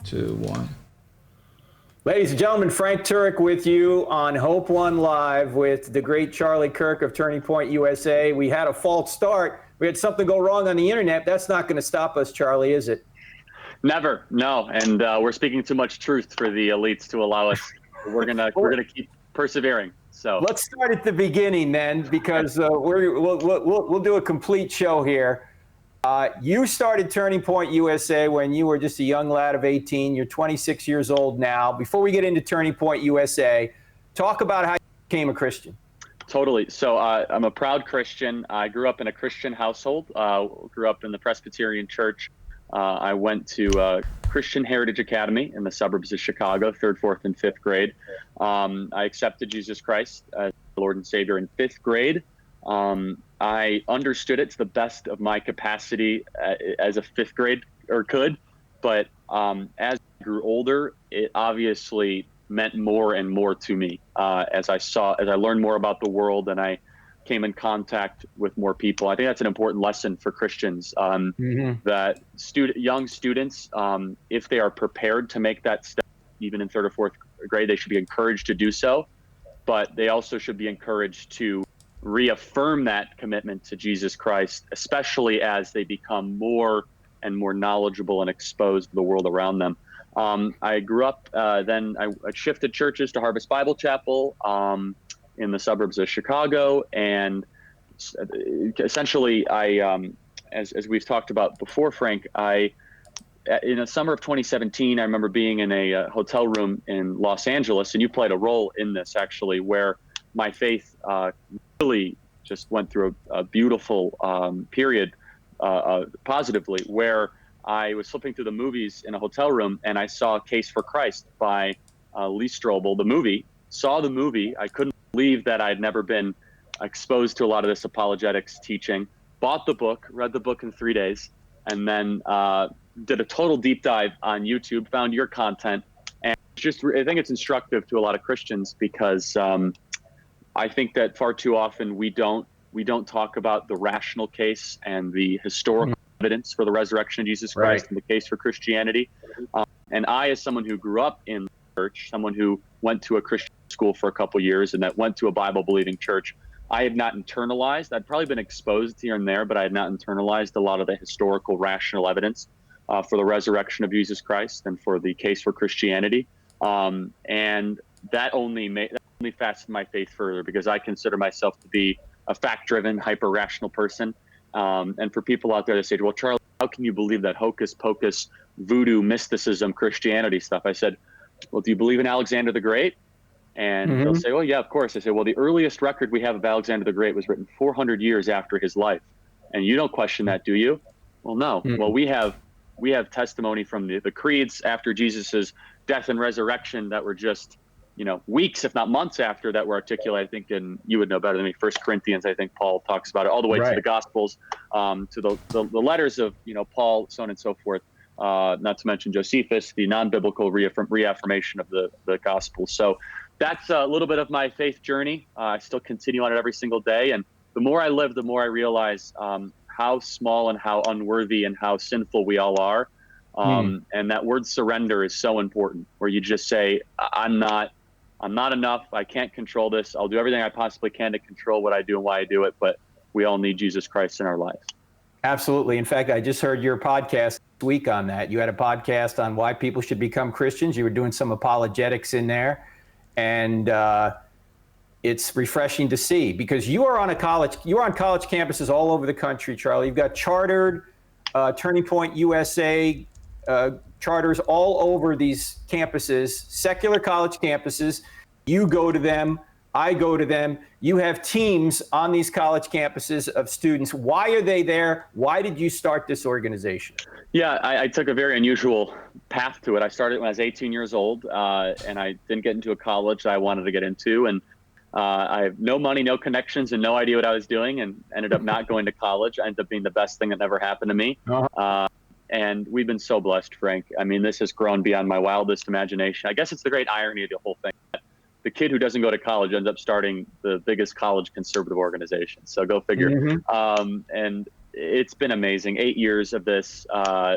2, 1. Ladies and gentlemen, Frank Turek with you on Hope One Live with the great Charlie Kirk of Turning Point USA. We had a false start. We had something go wrong on the internet. That's not going to stop us, Charlie, is it? Never, no. And we're speaking too much truth for the elites to allow us. We're gonna keep persevering. So let's start at the beginning then, because we'll do a complete show here. You started Turning Point USA when you were just a young lad of 18. You're 26 years old now. Before we get into Turning Point USA, talk about how you became a Christian. Totally. So I'm a proud Christian. I grew up in a Christian household, grew up in the Presbyterian Church. I went to Christian Heritage Academy in the suburbs of Chicago, 3rd, 4th, and 5th grade. I accepted Jesus Christ as Lord and Savior in 5th grade. I understood it to the best of my capacity as a 5th grade or could, but as I grew older, it obviously meant more and more to me as I learned more about the world and I came in contact with more people. I think that's an important lesson for Christians, that young students, if they are prepared to make that step, even in 3rd or 4th grade, they should be encouraged to do so, but they also should be encouraged to reaffirm that commitment to Jesus Christ, especially as they become more and more knowledgeable and exposed to the world around them. I grew up, then I shifted churches to Harvest Bible Chapel in the suburbs of Chicago. And essentially, as we've talked about before, Frank, in the summer of 2017, I remember being in a hotel room in Los Angeles, and you played a role in this actually, where my faith really just went through a beautiful period positively, where I was flipping through the movies in a hotel room and I saw Case for Christ by Lee Strobel, the movie. Saw the movie. I couldn't believe that I'd never been exposed to a lot of this apologetics teaching. Bought the book, read the book in 3 days, and then did a total deep dive on YouTube, found your content. And I think it's instructive to a lot of Christians because I think that far too often we don't talk about the rational case and the historical evidence for the resurrection of Jesus Christ and the case for Christianity. And I, as someone who grew up in church, someone who went to a Christian school for a couple of years and that went to a Bible-believing church, I had not internalized. I'd probably been exposed here and there, but I had not internalized a lot of the historical rational evidence for the resurrection of Jesus Christ and for the case for Christianity. And that only fastened my faith further because I consider myself to be a fact-driven, hyper-rational person. And for people out there that say, well, Charlie, how can you believe that hocus pocus, voodoo, mysticism, Christianity stuff? I said, well, do you believe in Alexander the Great? And they'll say, well, yeah, of course. I say, well, the earliest record we have of Alexander the Great was written 400 years after his life. And you don't question that, do you? Well, no. Well, we have testimony from the creeds after Jesus's death and resurrection that were just, weeks, if not months after that were articulated. I think, and you would know better than me, 1 Corinthians, I think Paul talks about it, all the way to the Gospels, to the letters of, Paul, so on and so forth, not to mention Josephus, the non-biblical reaffirmation of the Gospel. So that's a little bit of my faith journey. I still continue on it every single day. And the more I live, the more I realize how small and how unworthy and how sinful we all are. And that word surrender is so important, where you just say, I'm not enough. I can't control this. I'll do everything I possibly can to control what I do and why I do it. But we all need Jesus Christ in our lives. Absolutely. In fact, I just heard your podcast this week on that. You had a podcast on why people should become Christians. You were doing some apologetics in there. And it's refreshing to see because you're on college campuses all over the country, Charlie. You've got chartered Turning Point USA charters all over these campuses, secular college campuses. You go to them, I go to them. You have teams on these college campuses of students. Why are they there? Why did you start this organization? Yeah, I took a very unusual path to it. I started when I was 18 years old, and I didn't get into a college that I wanted to get into. And I have no money, no connections, and no idea what I was doing, and ended up not going to college. I ended up being the best thing that never happened to me. And we've been so blessed, Frank. I mean, this has grown beyond my wildest imagination. I guess it's the great irony of the whole thing. The kid who doesn't go to college ends up starting the biggest college conservative organization. So go figure. And it's been amazing. 8 years of this.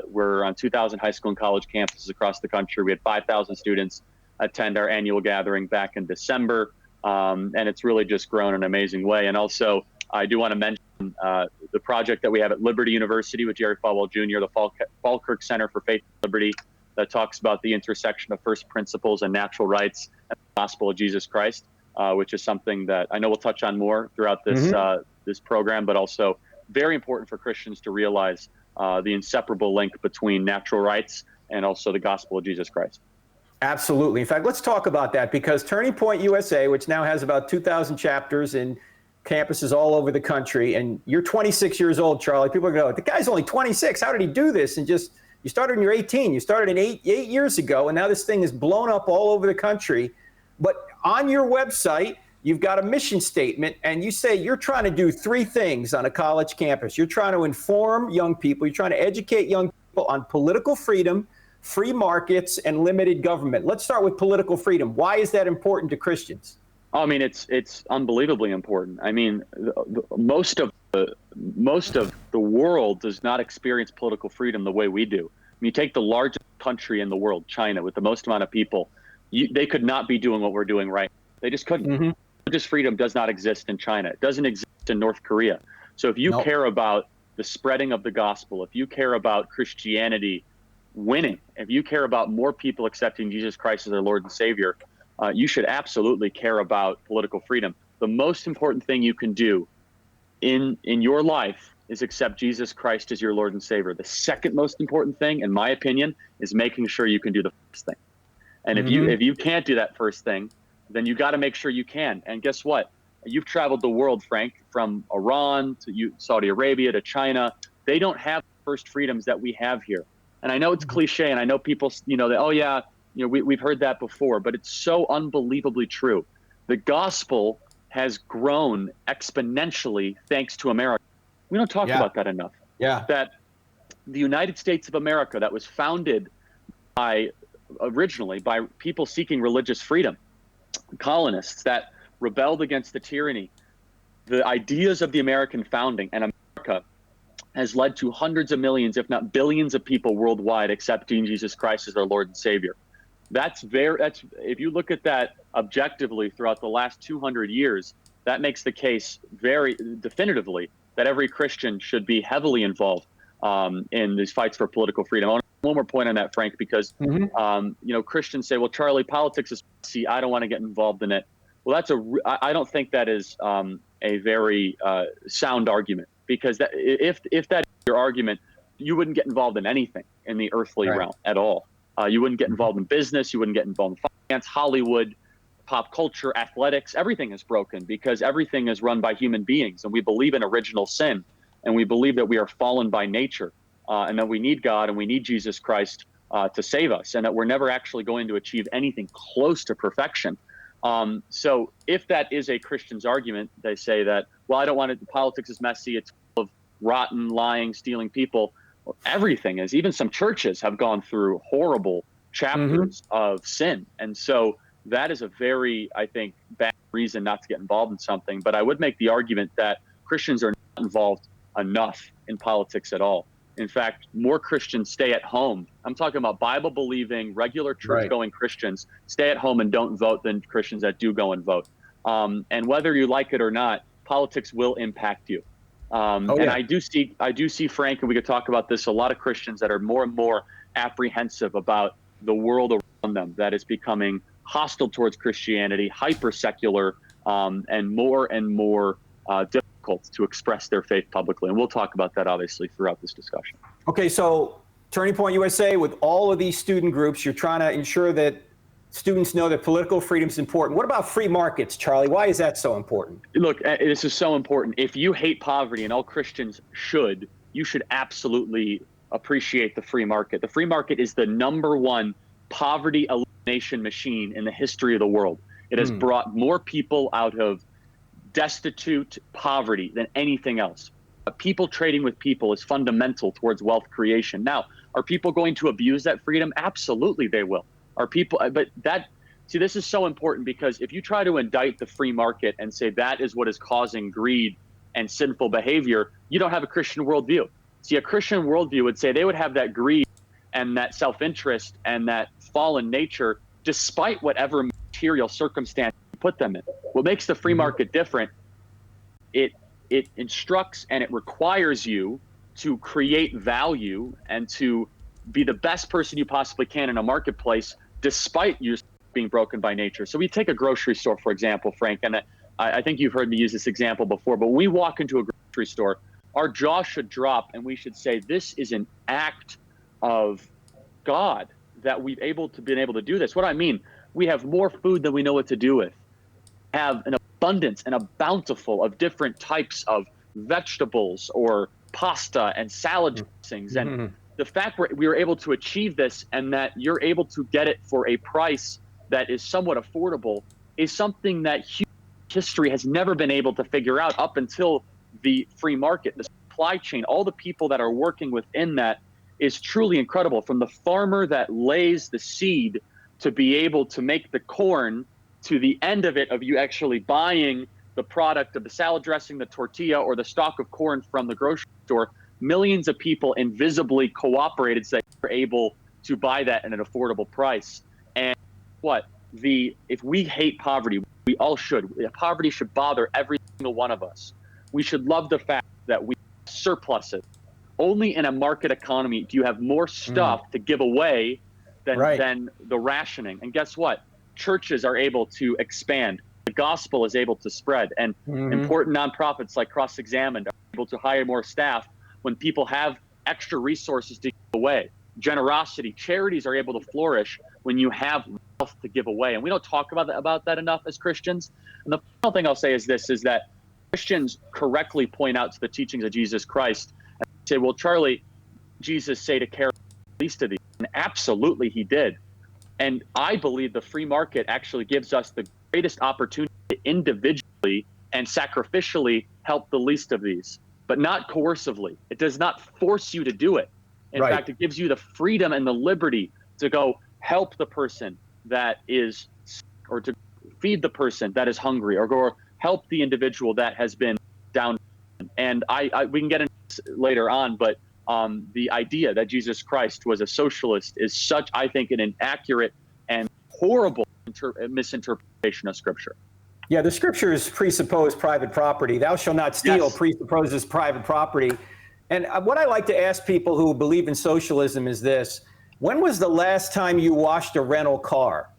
We're on 2,000 high school and college campuses across the country. We had 5,000 students attend our annual gathering back in December. And it's really just grown in an amazing way. And also, I do want to mention the project that we have at Liberty University with Jerry Falwell Jr., the Falkirk Center for Faith and Liberty, that talks about the intersection of first principles and natural rights and the gospel of Jesus Christ, which is something that I know we'll touch on more throughout this this program, but also very important for Christians to realize the inseparable link between natural rights and also the gospel of Jesus Christ. Absolutely. In fact, let's talk about that, because Turning Point USA, which now has about 2,000 chapters in campuses all over the country, and you're 26 years old, Charlie. People go, the guy's only 26. How did he do this? And just, you started when you're 18. You started in eight years ago, and now this thing is blown up all over the country. But on your website, you've got a mission statement, and you say you're trying to do three things on a college campus. You're trying to inform young people. You're trying to educate young people on political freedom, free markets, and limited government. Let's start with political freedom. Why is that important to Christians? I mean, it's unbelievably important. I mean, most of the world does not experience political freedom the way we do. I mean, you take the largest country in the world, China, with the most amount of people, they could not be doing what we're doing right now. They just couldn't. Religious freedom does not exist in China. It doesn't exist in North Korea. So if you care about the spreading of the gospel, if you care about Christianity winning, if you care about more people accepting Jesus Christ as their Lord and Savior, you should absolutely care about political freedom. The most important thing you can do in your life is accept Jesus Christ as your Lord and Savior. The second most important thing, in my opinion, is making sure you can do the first thing. And if you can't do that first thing, then you got to make sure you can. And guess what? You've traveled the world, Frank, from Iran to Saudi Arabia to China. They don't have the first freedoms that we have here. And I know it's cliche, and I know people, we've heard that before, but it's so unbelievably true. The gospel has grown exponentially thanks to America. We don't talk about that enough. That the United States of America, that was founded originally by people seeking religious freedom, colonists that rebelled against the tyranny, the ideas of the American founding, and America has led to hundreds of millions, if not billions of people worldwide accepting Jesus Christ as their Lord and Savior. If you look at that objectively throughout the last 200 years, that makes the case very definitively that every Christian should be heavily involved in these fights for political freedom. I want one more point on that, Frank, because Christians say, well, Charlie, politics is messy. I don't want to get involved in it. Well, I don't think that is a very sound argument, because if that is your argument, you wouldn't get involved in anything in the earthly realm at all. You wouldn't get involved in business. You wouldn't get involved in finance, Hollywood, pop culture, athletics. Everything is broken because everything is run by human beings. And we believe in original sin. And we believe that we are fallen by nature and that we need God and we need Jesus Christ to save us, and that we're never actually going to achieve anything close to perfection. So if that is a Christian's argument, they say that, well, I don't want it. Politics is messy. It's full of rotten, lying, stealing people. Well, everything is. Even some churches have gone through horrible chapters of sin. And so that is a very, I think, bad reason not to get involved in something. But I would make the argument that Christians are not involved enough in politics at all. In fact, more Christians stay at home. I'm talking about Bible-believing, regular church-going Christians stay at home and don't vote than Christians that do go and vote. And whether you like it or not, politics will impact you. And I do see, Frank, and we could talk about this, a lot of Christians that are more and more apprehensive about the world around them that is becoming hostile towards Christianity, hyper-secular, and more difficult to express their faith publicly. And we'll talk about that, obviously, throughout this discussion. Okay, so Turning Point USA, with all of these student groups, you're trying to ensure that students know that political freedom is important. What about free markets, Charlie? Why is that so important? Look, this is so important. If you hate poverty, and all Christians should, you should absolutely appreciate the free market. The free market is the #1 poverty elimination machine in the history of the world. It has brought more people out of destitute poverty than anything else. People trading with people is fundamental towards wealth creation. Now, are people going to abuse that freedom? Absolutely they will. Are people, this is so important, because if you try to indict the free market and say that is what is causing greed and sinful behavior, you don't have a Christian worldview. See, a Christian worldview would say they would have that greed and that self-interest and that fallen nature despite whatever material circumstance you put them in. What makes the free market different, it instructs and it requires you to create value and to be the best person you possibly can in a marketplace despite you being broken by nature. So we take a grocery store, for example, Frank, and I think you've heard me use this example before, but when we walk into a grocery store, our jaw should drop and we should say, this is an act of God that we've been able to do this. What I mean, we have more food than we know what to do with, have an abundance and a bountiful of different types of vegetables or pasta and salad dressings. And the fact we were able to achieve this and that you're able to get it for a price that is somewhat affordable is something that history has never been able to figure out up until the free market. The supply chain, all the people that are working within that is truly incredible. From the farmer that lays the seed to be able to make the corn to the end of it, of you actually buying the product of the salad dressing, the tortilla, or the stalk of corn from the grocery store, millions of people invisibly cooperated so that they were able to buy that at an affordable price. And if we hate poverty, we all should. Poverty should bother every single one of us. We should love the fact that we surplus it. Only in a market economy do you have more stuff to give away than the rationing. And guess what? Churches are able to expand. The gospel is able to spread. And important nonprofits like Cross-Examined are able to hire more staff when people have extra resources to give away. Generosity, charities are able to flourish when you have wealth to give away. And we don't talk about that enough as Christians. And the final thing I'll say is this, is that Christians correctly point out to the teachings of Jesus Christ and say, well, Charlie, Jesus say to care the least of these. And absolutely he did. And I believe the free market actually gives us the greatest opportunity to individually and sacrificially help the least of these, but not coercively. It does not force you to do it. In fact, it gives you the freedom and the liberty to go help the person that is sick, or to feed the person that is hungry, or go help the individual that has been down. And we can get into this later on, but the idea that Jesus Christ was a socialist is such, I think, an inaccurate and horrible misinterpretation of Scripture. Yeah, the Scriptures presuppose private property. Thou shalt not steal presupposes private property. And what I like to ask people who believe in socialism is this: when was the last time you washed a rental car?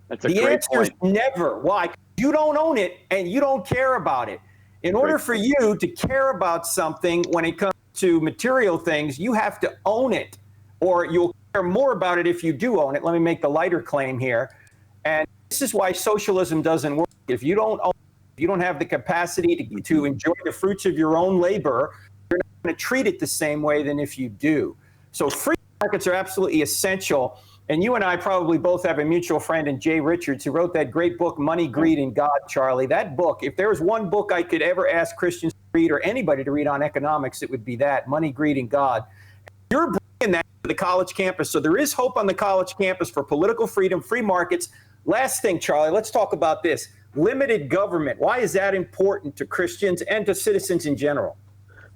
That's a great point. The answer is never. Why? You don't own it and you don't care about it. In order for you to care about something when it comes to material things, you have to own it, or you'll care more about it if you do own it. Let me make the lighter claim here. And this is why socialism doesn't work. If you don't own it, if you don't have the capacity to enjoy the fruits of your own labor, you're not going to treat it the same way than if you do. So free markets are absolutely essential. And you and I probably both have a mutual friend in Jay Richards, who wrote that great book, Money, Greed, and God, Charlie. That book, if there was one book I could ever ask Christians to read, or anybody to read on economics, it would be that, Money, Greed, and God. You're bringing that to the college campus. So there is hope on the college campus for political freedom, free markets. Last thing, Charlie, let's talk about this. Limited government. Why is that important to Christians and to citizens in general?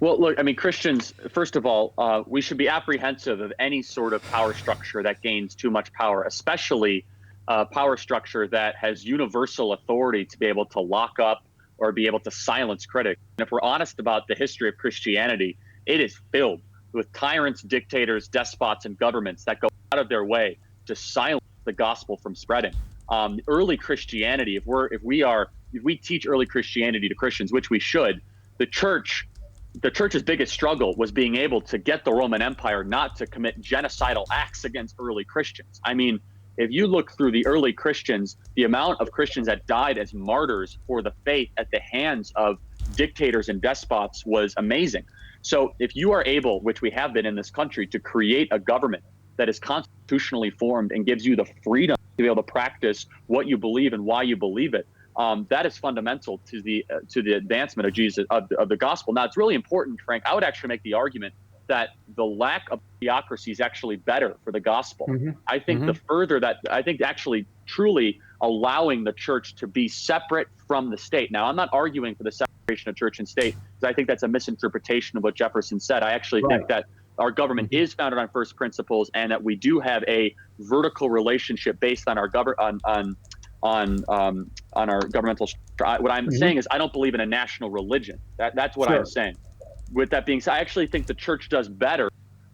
Well, look, I mean, Christians, first of all, we should be apprehensive of any sort of power structure that gains too much power, especially power structure that has universal authority to be able to lock up or be able to silence critics. And if we're honest about the history of Christianity, it is filled with tyrants, dictators, despots, and governments that go out of their way to silence the gospel from spreading. Early Christianity, if we teach early Christianity to Christians, which we should, the church's biggest struggle was being able to get the Roman Empire not to commit genocidal acts against early Christians. I mean, if you look through the early Christians, the amount of Christians that died as martyrs for the faith at the hands of dictators and despots was amazing. So if you are able, which we have been in this country, to create a government that is constitutionally formed and gives you the freedom to be able to practice what you believe and why you believe it, that is fundamental to the advancement of Jesus, of the gospel. Now, it's really important, Frank. I would actually make the argument that the lack of theocracy is actually better for the gospel. I think actually truly allowing the church to be separate from the state. Now, I'm not arguing for the separation of church and state, because I think that's a misinterpretation of what Jefferson said. I actually think that our government is founded on first principles, and that we do have a vertical relationship based on our on our governmental structure. What I'm saying is I don't believe in a national religion. That's what I'm saying. With that being said, I actually think the church does better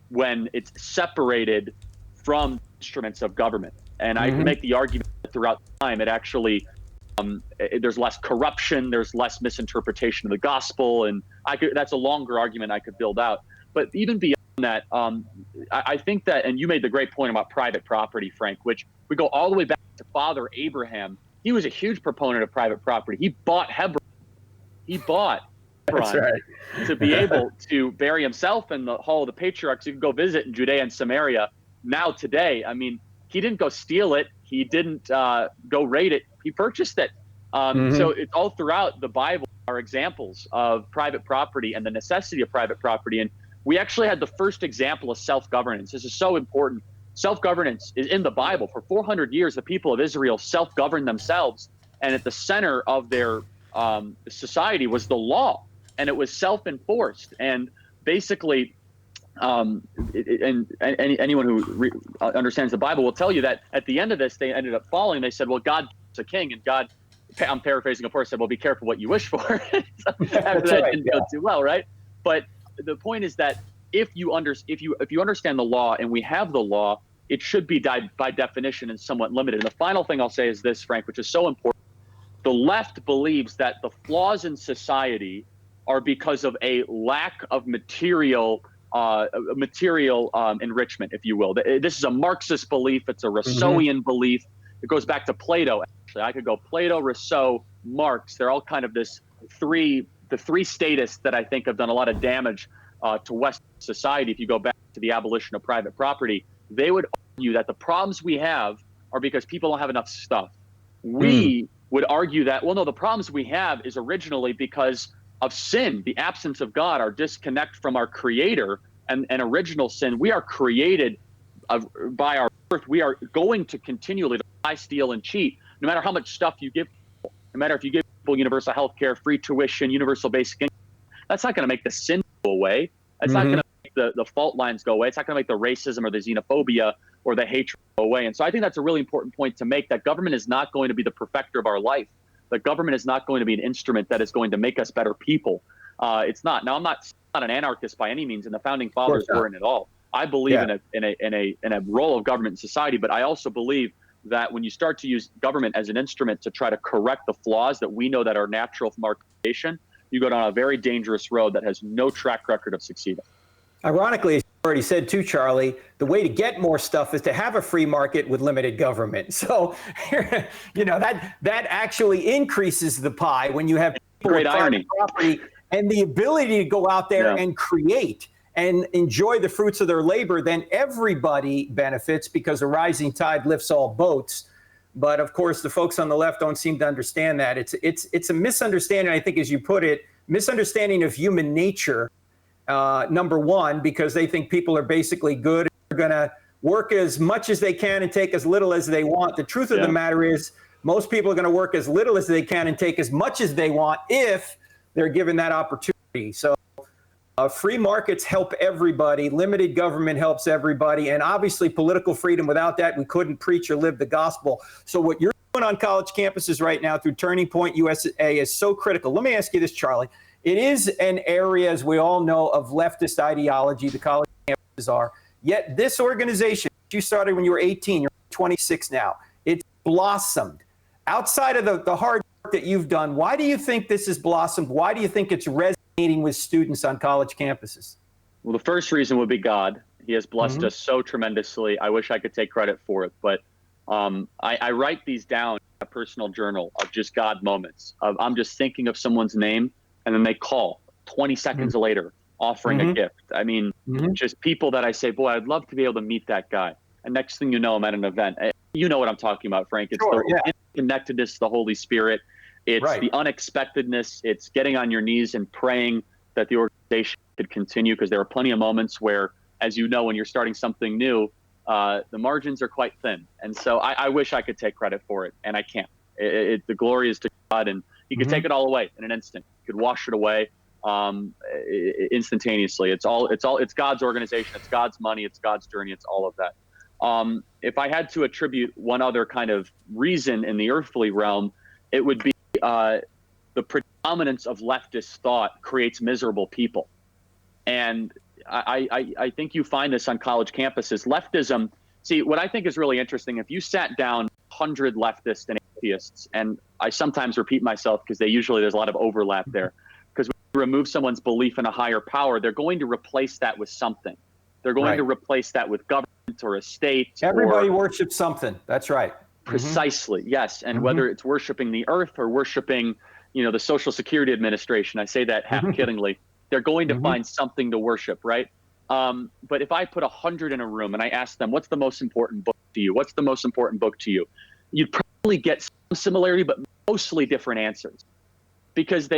when it's separated from instruments of government. And I can make the argument that throughout time, it actually, there's less corruption, there's less misinterpretation of the gospel. And that's a longer argument I could build out. But even beyond that, I think that, and you made the great point about private property, Frank, which we go all the way back to Father Abraham. He was a huge proponent of private property. He bought Hebron. To be able to bury himself in the Hall of the Patriarchs. You can go visit in Judea and Samaria now today. I mean, he didn't go steal it. He didn't go raid it. He purchased it. So it's all throughout the Bible are examples of private property and the necessity of private property. And we actually had the first example of self-governance. This is so important. Self-governance is in the Bible. For 400 years, the people of Israel self-governed themselves. And at the center of their society was the law. And it was self-enforced. And basically, and anyone who understands the Bible will tell you that at the end of this, they ended up falling. They said, well, God is a king, and God, I'm paraphrasing, of course, said, well, be careful what you wish for. After that didn't go too well, right? But the point is that if you understand the law, and we have the law, it should be by definition and somewhat limited. And the final thing I'll say is this, Frank, which is so important. The left believes that the flaws in society are because of a lack of material enrichment, if you will. This is a Marxist belief. It's a Rousseauian belief. It goes back to Plato. Actually, I could go Plato, Rousseau, Marx. They're all kind of the three statists that I think have done a lot of damage to Western society. If you go back to the abolition of private property, they would argue that the problems we have are because people don't have enough stuff. We would argue that, well, no, the problems we have is originally because of sin, the absence of God, our disconnect from our creator and original sin. We are created by our birth. We are going to continually lie, steal, and cheat, no matter how much stuff you give people. No matter if you give people universal health care, free tuition, universal basic income, that's not going to make the sin go away. That's not going to make the fault lines go away. It's not going to make the racism or the xenophobia or the hatred go away. And so I think that's a really important point to make, that government is not going to be the perfecter of our life. The government is not going to be an instrument that is going to make us better people. It's not. Now, I'm not an anarchist by any means, and the founding fathers weren't at all. I believe in a role of government in society, but I also believe that when you start to use government as an instrument to try to correct the flaws that we know that are natural from our creation, you go down a very dangerous road that has no track record of succeeding. Ironically, as you already said too, Charlie, the way to get more stuff is to have a free market with limited government. So, that actually increases the pie when you have people with private property and the ability to go out there and create and enjoy the fruits of their labor. Then everybody benefits, because a rising tide lifts all boats. But of course, the folks on the left don't seem to understand that. It's a misunderstanding, I think, as you put it, misunderstanding of human nature. Number one, because they think people are basically good. They're going to work as much as they can and take as little as they want. The truth of the matter is, most people are going to work as little as they can and take as much as they want if they're given that opportunity. So free markets help everybody. Limited government helps everybody. And obviously political freedom, without that, we couldn't preach or live the gospel. So what you're doing on college campuses right now through Turning Point USA is so critical. Let me ask you this, Charlie. It is an area, as we all know, of leftist ideology, the college campuses are. Yet this organization, you started when you were 18, you're 26 now. It's blossomed. Outside of the hard work that you've done, why do you think this has blossomed? Why do you think it's resonating with students on college campuses? Well, the first reason would be God. He has blessed us so tremendously. I wish I could take credit for it, but I write these down in a personal journal of just God moments. I'm just thinking of someone's name, and then they call 20 seconds later, offering a gift. I mean, just people that I say, boy, I'd love to be able to meet that guy. And next thing you know, I'm at an event. You know what I'm talking about, Frank. It's the interconnectedness to the Holy Spirit. It's the unexpectedness. It's getting on your knees and praying that the organization could continue, because there are plenty of moments where, as you know, when you're starting something new, the margins are quite thin. And so I wish I could take credit for it, and I can't. The glory is to God, and He could take it all away in an instant. He could wash it away instantaneously. It's God's organization. It's God's money. It's God's journey. It's all of that. If I had to attribute one other kind of reason in the earthly realm, it would be the predominance of leftist thought creates miserable people. And I think you find this on college campuses. Leftism, see, what I think is really interesting, if you sat down 100 leftists and atheists, and I sometimes repeat myself because there's a lot of overlap there, because when you remove someone's belief in a higher power, they're going to replace that with something. They're going to replace that with government or a state. Everybody worships something. That's right. Precisely, yes. And whether it's worshiping the earth or worshiping, the Social Security Administration, I say that half kiddingly, they're going to find something to worship, right? But if I put 100 in a room and I ask them, what's the most important book to you? What's the most important book to you? You'd probably get some similarity, but mostly different answers. Because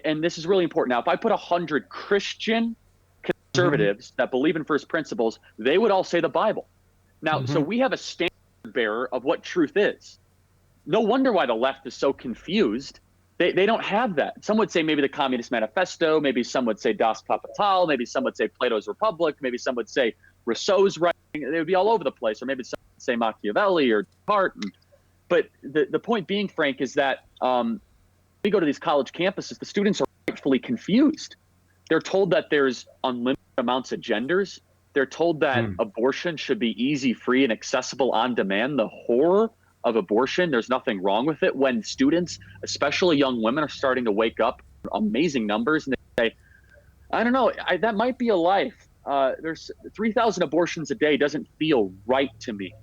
and this is really important. Now, if I put 100 Christian conservatives that believe in first principles, they would all say the Bible. Now, so we have a standard bearer of what truth is. No wonder why the left is so confused. They don't have that. Some would say maybe the Communist Manifesto, maybe some would say Das Kapital, maybe some would say Plato's Republic, maybe some would say Rousseau's writing. They would be all over the place, or maybe some would say Machiavelli or Descartes. But the point being, Frank, is that we go to these college campuses, the students are rightfully confused. They're told that there's unlimited amounts of genders. They're told that abortion should be easy, free, and accessible on demand. The horror of abortion, there's nothing wrong with it. When students, especially young women, are starting to wake up amazing numbers, and they say, I don't know, that might be a life. There's 3,000 abortions a day doesn't feel right to me.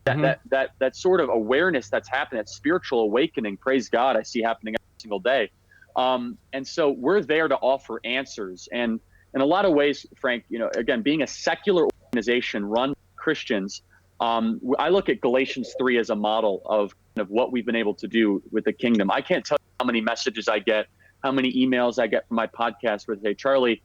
That sort of awareness that's happening, that spiritual awakening, praise God, I see happening every single day. And so we're there to offer answers. And in a lot of ways, Frank, again, being a secular organization run by Christians, I look at Galatians 3 as a model of what we've been able to do with the kingdom. I can't tell you how many messages I get, how many emails I get from my podcast where they say, Charlie,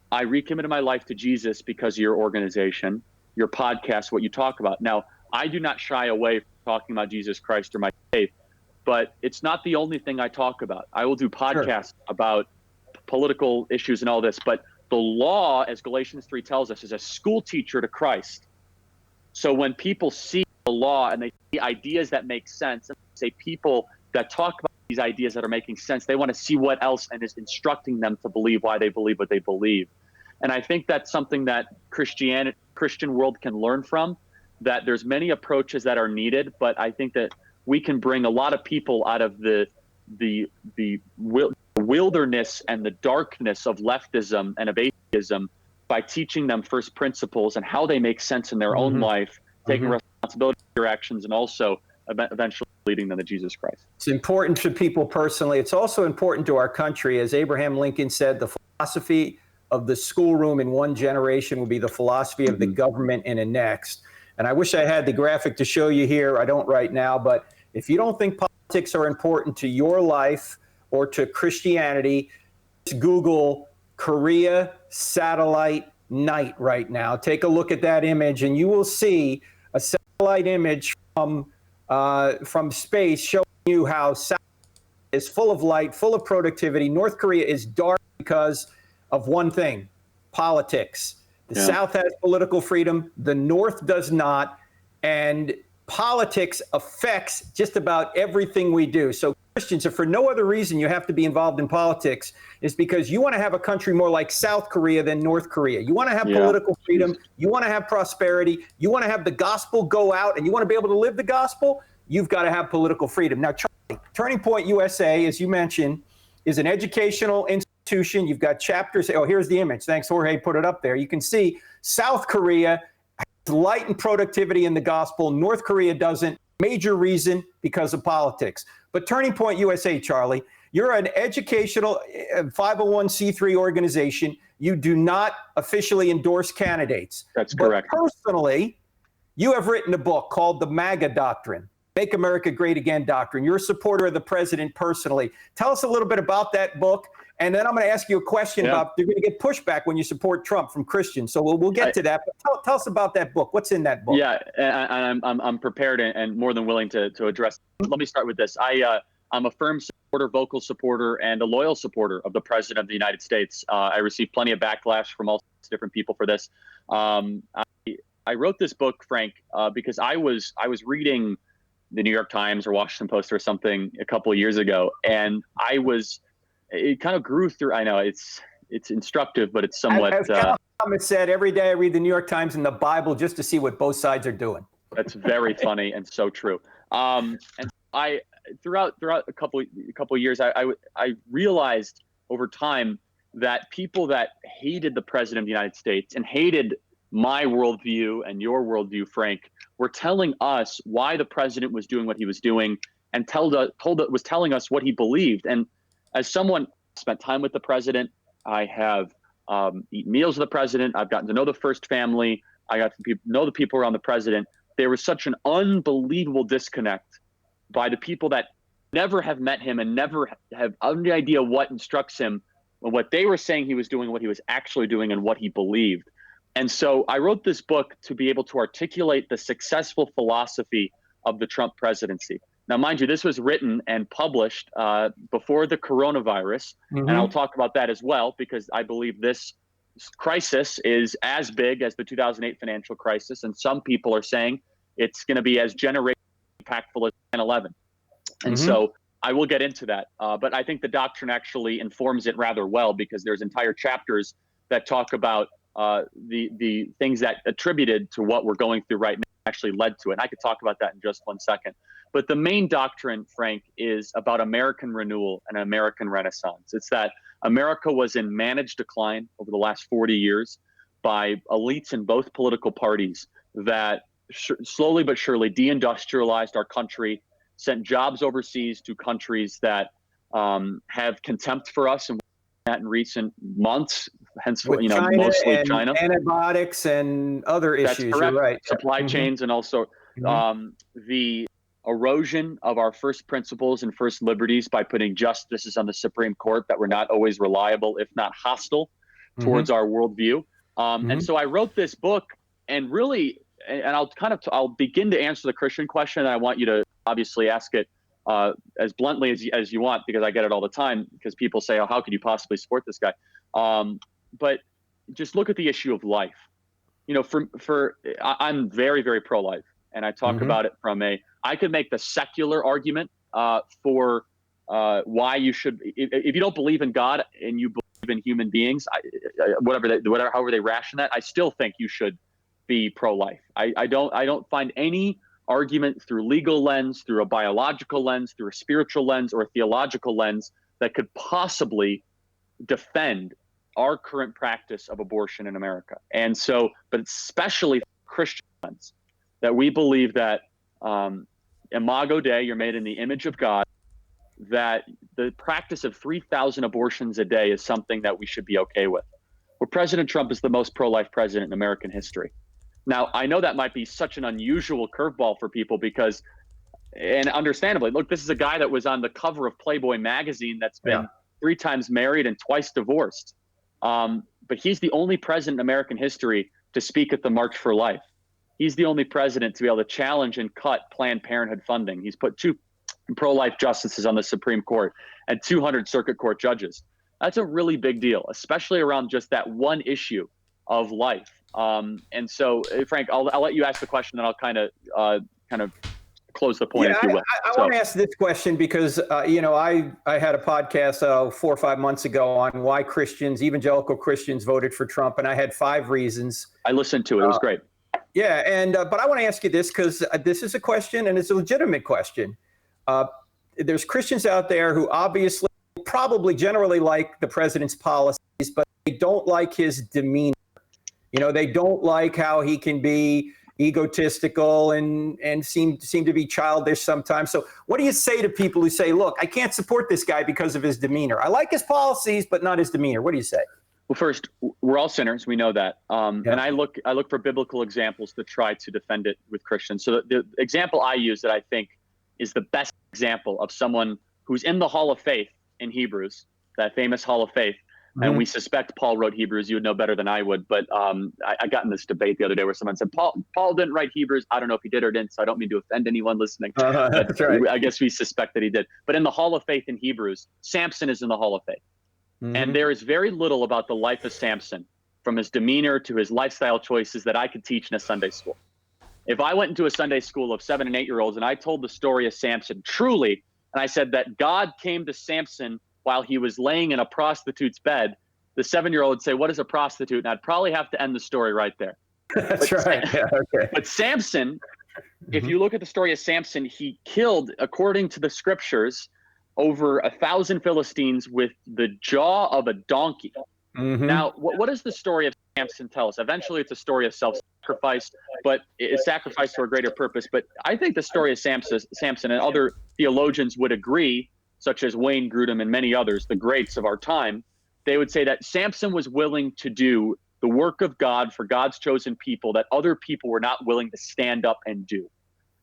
I recommitted my life to Jesus because of your organization, your podcast, what you talk about. Now, I do not shy away from talking about Jesus Christ or my faith, but it's not the only thing I talk about. I will do podcasts about political issues and all this, but the law, as Galatians 3 tells us, is a school teacher to Christ. So when people see the law and they see ideas that make sense, and say people that talk about these ideas that are making sense, they want to see what else and is instructing them to believe why they believe what they believe. And I think that's something that Christian world can learn from, that there's many approaches that are needed, but I think that we can bring a lot of people out of the wilderness and the darkness of leftism and of atheism by teaching them first principles and how they make sense in their own life, taking responsibility for their actions, and also eventually leading them to Jesus Christ. It's important to people personally. It's also important to our country. As Abraham Lincoln said, the philosophy of the schoolroom in one generation will be the philosophy of the government in a next. And I wish I had the graphic to show you here. I don't right now, but if you don't think politics are important to your life or to Christianity, just Google Korea satellite night right now. Take a look at that image and you will see a satellite image from space showing you how South Korea is full of light, full of productivity. North Korea is dark because of one thing, politics. The South has political freedom, the North does not, and politics affects just about everything we do. So Christians, if for no other reason you have to be involved in politics, is because you want to have a country more like South Korea than North Korea. You want to have political freedom. You want to have prosperity. You want to have the gospel go out, and you want to be able to live the gospel. You've got to have political freedom. Now, Turning Point USA, as you mentioned, is an educational institution. You've got chapters. Oh, here's the image. Thanks, Jorge, put it up there. You can see South Korea has light and productivity in the gospel. North Korea doesn't. Major reason because of politics. But Turning Point USA, Charlie, you're an educational 501c3 organization. You do not officially endorse candidates. That's correct. But personally, you have written a book called The MAGA Doctrine, Make America Great Again Doctrine. You're a supporter of the president personally. Tell us a little bit about that book. And then I'm going to ask you a question about, you're going to get pushback when you support Trump from Christians. So we'll get to that. But tell us about that book. What's in that book? Yeah, and I'm prepared and more than willing to address. Let me start with this. I'm a firm vocal supporter, and a loyal supporter of the President of the United States. I received plenty of backlash from all different people for this. I wrote this book, Frank, because I was reading the New York Times or Washington Post or something a couple of years ago, and it kind of grew through. I know it's instructive, but it's somewhat. As Thomas said, every day I read the New York Times and the Bible just to see what both sides are doing. That's very funny and so true. And I throughout a couple of years, I realized over time that people that hated the President of the United States and hated my worldview and your worldview, Frank, were telling us why the President was doing what he was doing, and was telling us what he believed. And as someone who spent time with the President, I have eaten meals with the President. I've gotten to know the First Family. I got to know the people around the President. There was such an unbelievable disconnect by the people that never have met him and never have any idea what instructs him, what they were saying he was doing, what he was actually doing, and what he believed. And so I wrote this book to be able to articulate the successful philosophy of the Trump presidency. Now, mind you, this was written and published before the coronavirus, and I'll talk about that as well, because I believe this crisis is as big as the 2008 financial crisis, and some people are saying it's going to be as generationally impactful as 9/11. And so I will get into that, but I think the doctrine actually informs it rather well, because there's entire chapters that talk about the things that attributed to what we're going through right now actually led to it. And I could talk about that in just one second. But the main doctrine, Frank, is about American renewal and American renaissance. It's that America was in managed decline over the last 40 years by elites in both political parties that slowly but surely deindustrialized our country, sent jobs overseas to countries that have contempt for us, and that in recent months, hence China, mostly China, antibiotics and other issues. That's correct. You're right. Supply chains, and also the erosion of our first principles and first liberties by putting justices on the Supreme Court that were not always reliable, if not hostile, towards our worldview. And so I wrote this book, and really, and I'll begin to answer the Christian question, and I want you to obviously ask it as bluntly as you want, because I get it all the time, because people say, "Oh, how could you possibly support this guy?" But just look at the issue of life. I'm very, very pro-life, and I talk about it from I could make the secular argument for why you should, if you don't believe in God and you believe in human beings, however they ration that, I still think you should be pro-life. I don't find any argument through legal lens, through a biological lens, through a spiritual lens, or a theological lens that could possibly defend our current practice of abortion in America. And so, but especially Christian lens, that we believe that Imago Dei, you're made in the image of God, that the practice of 3,000 abortions a day is something that we should be okay with. Well, President Trump is the most pro-life president in American history. Now, I know that might be such an unusual curveball for people because, and understandably, look, this is a guy that was on the cover of Playboy magazine that's been 3 times married and twice divorced. But he's the only president in American history to speak at the March for Life. He's the only president to be able to challenge and cut Planned Parenthood funding. He's put 2 pro-life justices on the Supreme Court and 200 circuit court judges. That's a really big deal, especially around just that one issue of life. And so, Frank, I'll let you ask the question, then I'll kind of close the point, if you will. I want to ask this question because, I had a podcast 4 or 5 months ago on why evangelical Christians voted for Trump, and I had 5 reasons. I listened to it. It was great. But I want to ask you this because this is a question, and it's a legitimate question. There's Christians out there who obviously probably generally like the president's policies, but they don't like his demeanor. They don't like how he can be egotistical and seem to be childish sometimes. So what do you say to people who say, look, I can't support this guy because of his demeanor. I like his policies, but not his demeanor. What do you say? Well, first, we're all sinners. We know that. And I look for biblical examples to try to defend it with Christians. So the example I use that I think is the best example of someone who's in the Hall of Faith in Hebrews, that famous Hall of Faith, and we suspect Paul wrote Hebrews. You would know better than I would, but I got in this debate the other day where someone said Paul didn't write Hebrews. I don't know if he did or didn't, so I don't mean to offend anyone listening. That's right. I guess we suspect that he did. But in the Hall of Faith in Hebrews, Samson is in the Hall of Faith. And there is very little about the life of Samson, from his demeanor to his lifestyle choices, that I could teach in a Sunday school. If I went into a Sunday school of 7 and 8 year olds and I told the story of Samson truly, and I said that God came to Samson while he was laying in a prostitute's bed, the 7-year-old would say, "What is a prostitute?" And I'd probably have to end the story right there. That's right. Yeah, okay. But Samson, if you look at the story of Samson, he killed, according to the scriptures, over 1,000 Philistines with the jaw of a donkey. Now, what does the story of Samson tell us? Eventually, it's a story of self-sacrifice, but it's sacrifice for a greater purpose. But I think the story of Samson, and other theologians would agree, such as Wayne Grudem and many others, the greats of our time, they would say that Samson was willing to do the work of God for God's chosen people that other people were not willing to stand up and do.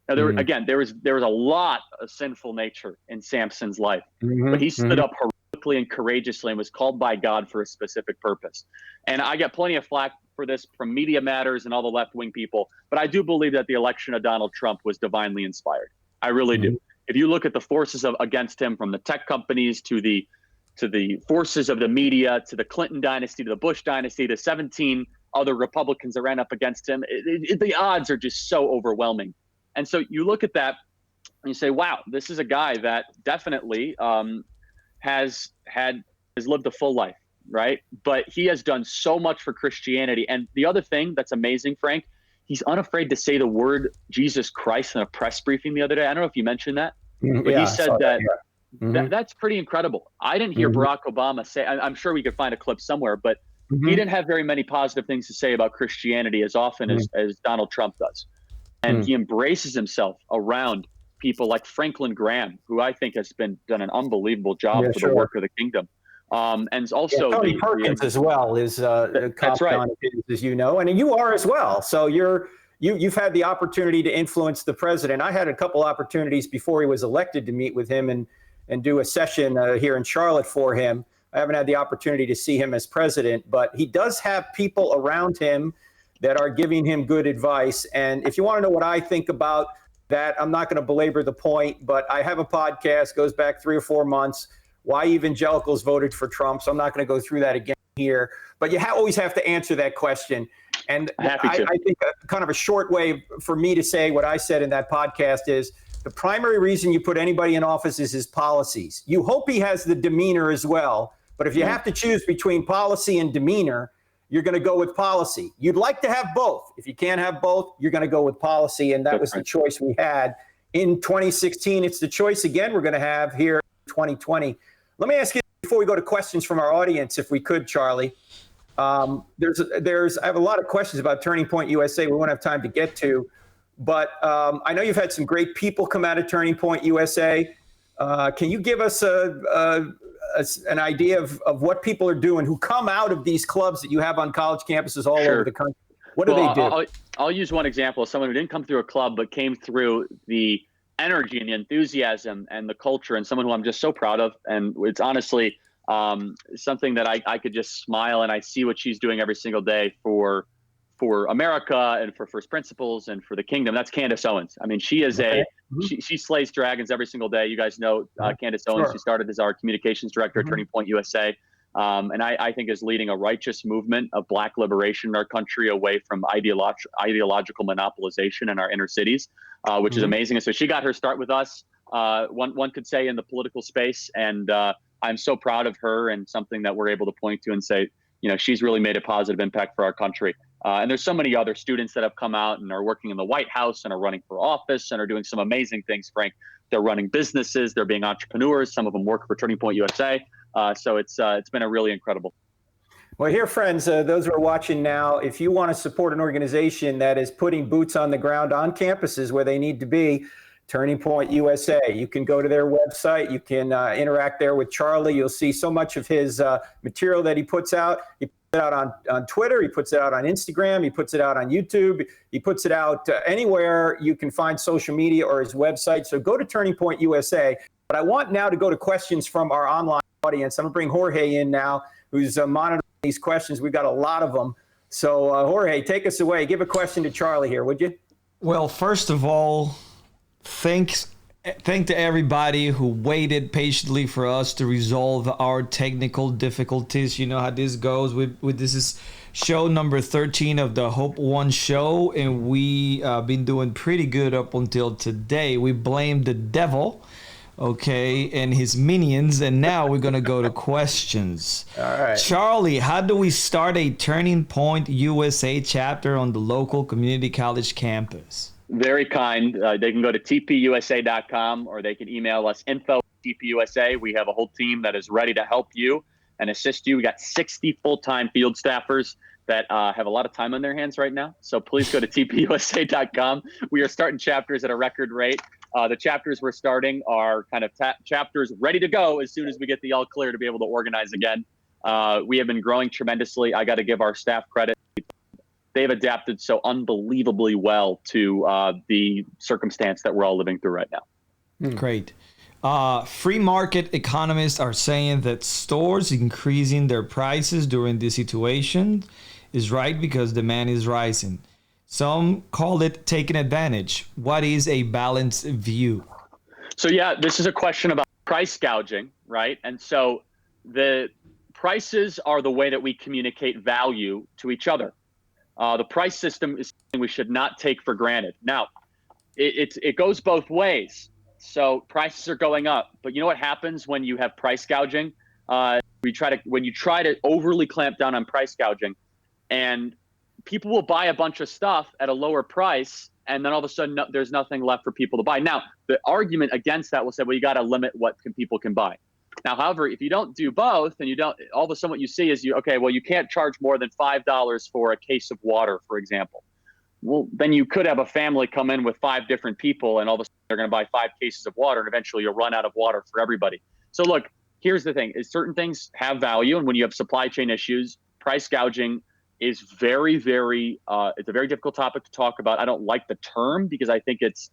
Now, there was a lot of sinful nature in Samson's life, but he stood up heroically and courageously and was called by God for a specific purpose. And I get plenty of flack for this from Media Matters and all the left-wing people, but I do believe that the election of Donald Trump was divinely inspired. I really do. If you look at the forces against him, from the tech companies to the forces of the media, to the Clinton dynasty, to the Bush dynasty, to 17 other Republicans that ran up against him, the odds are just so overwhelming. And so you look at that and you say, wow, this is a guy that definitely has lived a full life, right? But he has done so much for Christianity. And the other thing that's amazing, Frank, he's unafraid to say the word Jesus Christ in a press briefing the other day. I don't know if you mentioned that, but he said that. That's pretty incredible. I didn't hear Barack Obama say, I'm sure we could find a clip somewhere, but he didn't have very many positive things to say about Christianity as often as Donald Trump does. And he embraces himself around people like Franklin Graham, who I think has done an unbelievable job for the work of the kingdom. And also Tony Perkins as well is that's right, as you know, and you are as well. So you've had the opportunity to influence the president. I had a couple opportunities before he was elected to meet with him and do a session here in Charlotte for him. I haven't had the opportunity to see him as president, but he does have people around him that are giving him good advice. And if you want to know what I think about that, I'm not going to belabor the point, but I have a podcast, goes back 3 or 4 months, why evangelicals voted for Trump. So I'm not going to go through that again here, but you always have to answer that question. And I think kind of a short way for me to say what I said in that podcast is, the primary reason you put anybody in office is his policies. You hope he has the demeanor as well, but if you have to choose between policy and demeanor, you're going to go with policy. You'd like to have both. If you can't have both, you're going to go with policy, and that was the choice we had in 2016. It's the choice again we're going to have here in 2020. Let me ask you, before we go to questions from our audience, if we could, Charlie. I have a lot of questions about Turning Point USA we won't have time to get to, but I know you've had some great people come out of Turning Point USA. Can you give us an idea of what people are doing who come out of these clubs that you have on college campuses all over the country? What do they do? I'll use one example of someone who didn't come through a club, but came through the energy and the enthusiasm and the culture, and someone who I'm just so proud of. And it's honestly something that I could just smile, and I see what she's doing every single day for America and for First Principles and for the kingdom. That's Candace Owens. I mean, she is she slays dragons every single day. You guys know Candace Owens. She started as our communications director at Turning Point USA. And I think is leading a righteous movement of Black liberation in our country away from ideological monopolization in our inner cities, which is amazing. And so she got her start with us, one could say, in the political space. And I'm so proud of her, and something that we're able to point to and say, she's really made a positive impact for our country. And there's so many other students that have come out and are working in the White House and are running for office and are doing some amazing things, Frank. They're running businesses. They're being entrepreneurs. Some of them work for Turning Point USA. So it's been a really incredible. Well, here, friends, those who are watching now, if you want to support an organization that is putting boots on the ground on campuses where they need to be, Turning Point USA, you can go to their website. You can interact there with Charlie. You'll see so much of his material that he puts out. He puts it out on Twitter. He puts it out on Instagram. He puts it out on YouTube. He puts it out anywhere you can find social media or his website. So go to Turning Point USA. But I want now to go to questions from our online audience. I'm going to bring Jorge in now, who's monitoring these questions. We've got a lot of them. So Jorge, take us away. Give a question to Charlie here, would you? Well, first of all, thank to everybody who waited patiently for us to resolve our technical difficulties. You know how this goes. This is show number 13 of the Hope One show, and we been doing pretty good up until today. We blamed the devil, okay, and his minions, and now we're gonna go to questions. All right, Charlie, how do we start a Turning Point USA chapter on the local community college campus? Very kind. They can go to TPUSA.com, or they can email us info@TPUSA. We have a whole team that is ready to help you and assist you. We got 60 full-time field staffers that have a lot of time on their hands right now. So please go to TPUSA.com. We are starting chapters at a record rate. The chapters we're starting are kind of chapters ready to go as soon as we get the all clear to be able to organize again. We have been growing tremendously. I got to give our staff credit. They've adapted so unbelievably well to the circumstance that we're all living through right now. Great. Free market economists are saying that stores increasing their prices during this situation is right because demand is rising. Some call it taking advantage. What is a balanced view? So yeah, this is a question about price gouging, right? And so the prices are the way that we communicate value to each other. The price system is something we should not take for granted. Now, it goes both ways. So prices are going up, but you know what happens when you have price gouging? When you try to overly clamp down on price gouging, and people will buy a bunch of stuff at a lower price, and then all of a sudden there's nothing left for people to buy. Now, the argument against that will say, well, you got to limit what people can buy. Now, however, if you don't do both, and you don't, all of a sudden what you see is you can't charge more than $5 for a case of water, for example. Well, then you could have a family come in with 5 different people, and all of a sudden they're going to buy 5 cases of water, and eventually you'll run out of water for everybody. So look, here's the thing, is certain things have value, and when you have supply chain issues, price gouging is very, very, it's a very difficult topic to talk about. I don't like the term because I think it's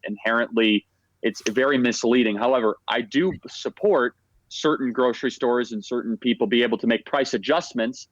very misleading. However, I do support certain grocery stores and certain people be able to make price adjustments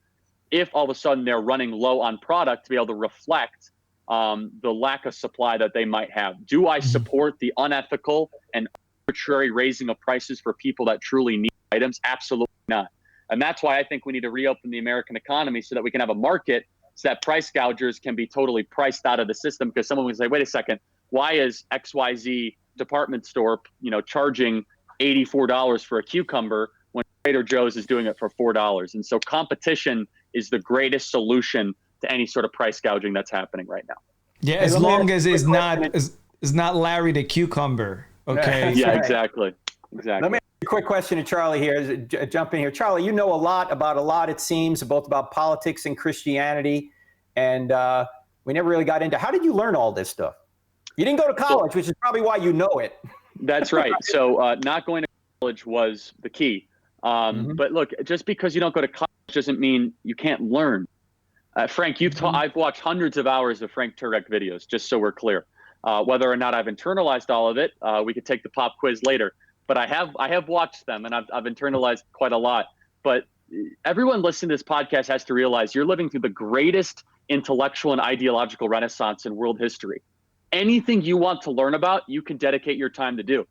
if all of a sudden they're running low on product to be able to reflect the lack of supply that they might have. Do I support the unethical and arbitrary raising of prices for people that truly need items? Absolutely not. And that's why I think we need to reopen the American economy so that we can have a market so that price gougers can be totally priced out of the system, because someone would say, wait a second, why is XYZ department store, charging $84 for a cucumber when Trader Joe's is doing it for $4? And so competition is the greatest solution to any sort of price gouging that's happening right now. Yeah, as long as it's not Larry the cucumber. Okay. Yeah, exactly. Let me ask you a quick question to Charlie here. Jump in here. Charlie, you know a lot, it seems, both about politics and Christianity. And we never really got into, how did you learn all this stuff? You didn't go to college, which is probably why you know it. That's right. So not going to college was the key. But look, just because you don't go to college doesn't mean you can't learn. Frank, I've watched hundreds of hours of Frank Turek videos, just so we're clear. Whether or not I've internalized all of it, we could take the pop quiz later. But I have watched them, and I've internalized quite a lot. But everyone listening to this podcast has to realize you're living through the greatest intellectual and ideological renaissance in world history. Anything you want to learn about, you can dedicate your time to do.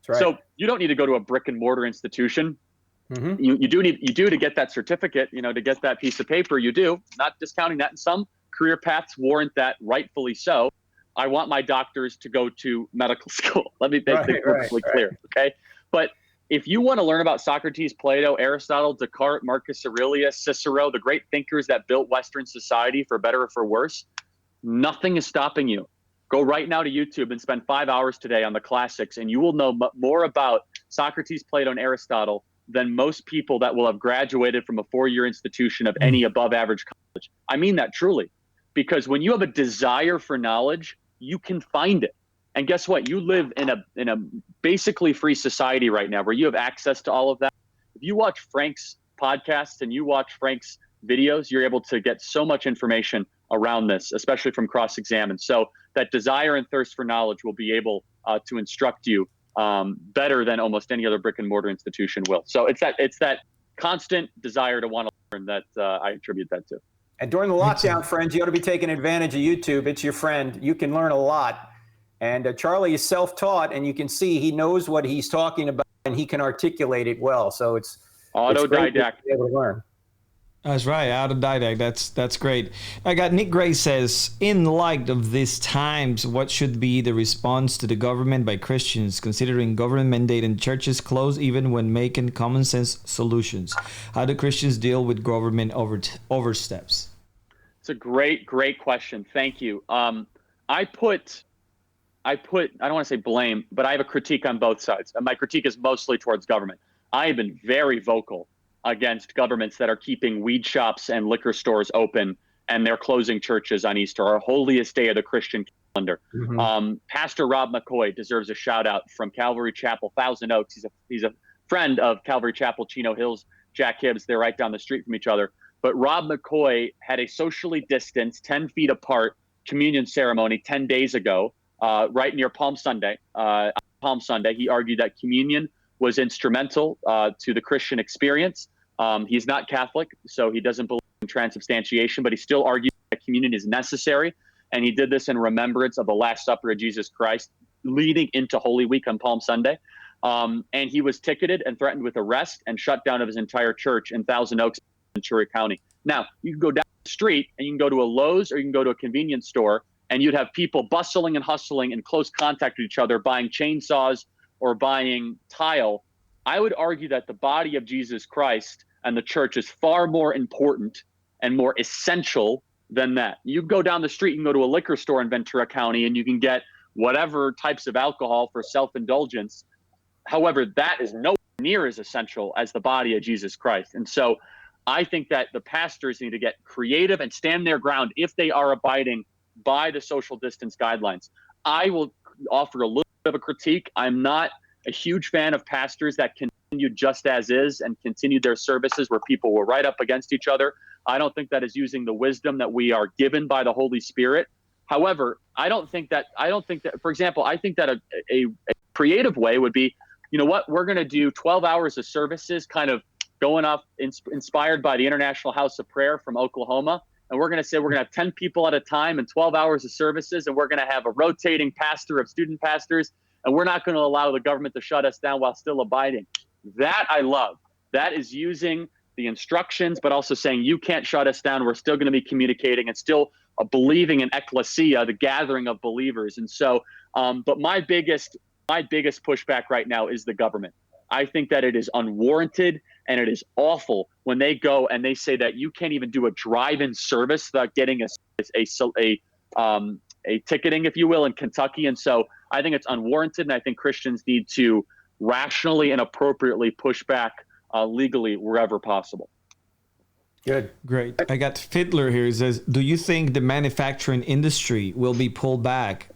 That's right. So you don't need to go to a brick and mortar institution. You do to get that certificate, to get that piece of paper, you do. Not discounting that. And some career paths warrant that, rightfully so. I want my doctors to go to medical school. Let me make it perfectly clear, okay? But if you want to learn about Socrates, Plato, Aristotle, Descartes, Marcus Aurelius, Cicero, the great thinkers that built Western society for better or for worse, nothing is stopping you. Go right now to YouTube and spend 5 hours today on the classics, and you will know more about Socrates, Plato, and Aristotle than most people that will have graduated from a 4-year institution of any above average college. I mean that truly, because when you have a desire for knowledge, you can find it. And guess what? You live in a basically free society right now where you have access to all of that. If you watch Frank's podcasts and you watch Frank's videos, you're able to get so much information around this, especially from cross-examine. So that desire and thirst for knowledge will be able to instruct you better than almost any other brick and mortar institution will. So it's that constant desire to want to learn that I attribute that to. And during the lockdown, friends, you ought to be taking advantage of YouTube. It's your friend. You can learn a lot. And Charlie is self-taught, and you can see he knows what he's talking about, and he can articulate it well. So it's great to be able to learn. That's right, autodidact. That's great. I got Nick Gray says, in light of these times, what should be the response to the government by Christians, considering government mandate and churches close even when making common sense solutions? How do Christians deal with government oversteps? It's a great question. Thank you. I don't want to say blame, but I have a critique on both sides. And my critique is mostly towards government. I have been very vocal against governments that are keeping weed shops and liquor stores open, and they're closing churches on Easter, our holiest day of the Christian calendar. Mm-hmm. Pastor Rob McCoy deserves a shout out from Calvary Chapel, Thousand Oaks. He's a friend of Calvary Chapel, Chino Hills, Jack Hibbs. They're right down the street from each other. But Rob McCoy had a socially distanced, 10 feet apart communion ceremony 10 days ago, right near Palm Sunday. He argued that communion was instrumental to the Christian experience. He's not Catholic, so he doesn't believe in transubstantiation, but he still argued that communion is necessary. And he did this in remembrance of the Last Supper of Jesus Christ leading into Holy Week on Palm Sunday. And he was ticketed and threatened with arrest and shut down of his entire church in Thousand Oaks, Ventura County. Now, you can go down the street and you can go to a Lowe's or you can go to a convenience store, and you'd have people bustling and hustling in close contact with each other, buying chainsaws or buying tile. I would argue that the body of Jesus Christ and the church is far more important and more essential than that. You go down the street and go to a liquor store in Ventura County and you can get whatever types of alcohol for self-indulgence. However, that is nowhere near as essential as the body of Jesus Christ. And so I think that the pastors need to get creative and stand their ground if they are abiding by the social distance guidelines. I will offer a little bit of a critique. I'm not a huge fan of pastors that continued just as is and continued their services where people were right up against each other. I don't think that is using the wisdom that we are given by the Holy Spirit. However, I don't think that, for example, I think that a creative way would be, you know what, we're going to do 12 hours of services, kind of going off inspired by the International House of Prayer from Oklahoma. And we're going to say we're going to have 10 people at a time and 12 hours of services. And we're going to have a rotating pastor of student pastors. And we're not going to allow the government to shut us down while still abiding. That I love. That is using the instructions, but also saying you can't shut us down. We're still going to be communicating and still believing in ecclesia, the gathering of believers. And so, but my biggest pushback right now is the government. I think that it is unwarranted and it is awful when they go and they say that you can't even do a drive-in service without getting a ticketing, if you will, in Kentucky. And so I think it's unwarranted, and I think Christians need to rationally and appropriately push back legally wherever possible. Good. Great. I got Fiddler here. He says, do you think the manufacturing industry will be pulled back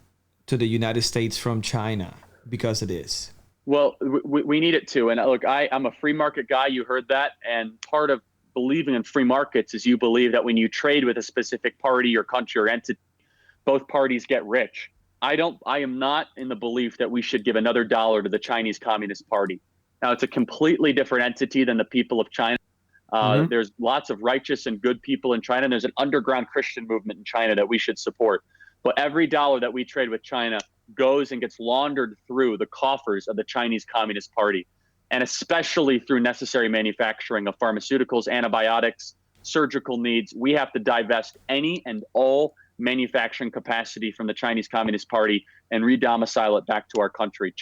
to the United States from China because of this? Well, we need it to. And look, I'm a free market guy. You heard that. And part of believing in free markets is you believe that when you trade with a specific party or country or entity, both parties get rich. I am not in the belief that we should give another dollar to the Chinese Communist Party. Now, it's a completely different entity than the people of China. There's lots of righteous and good people in China. And there's an underground Christian movement in China that we should support. But every dollar that we trade with China goes and gets laundered through the coffers of the Chinese Communist Party, and especially through necessary manufacturing of pharmaceuticals, antibiotics, surgical needs. We have to divest any and all manufacturing capacity from the Chinese Communist Party and re-domicile it back to our country.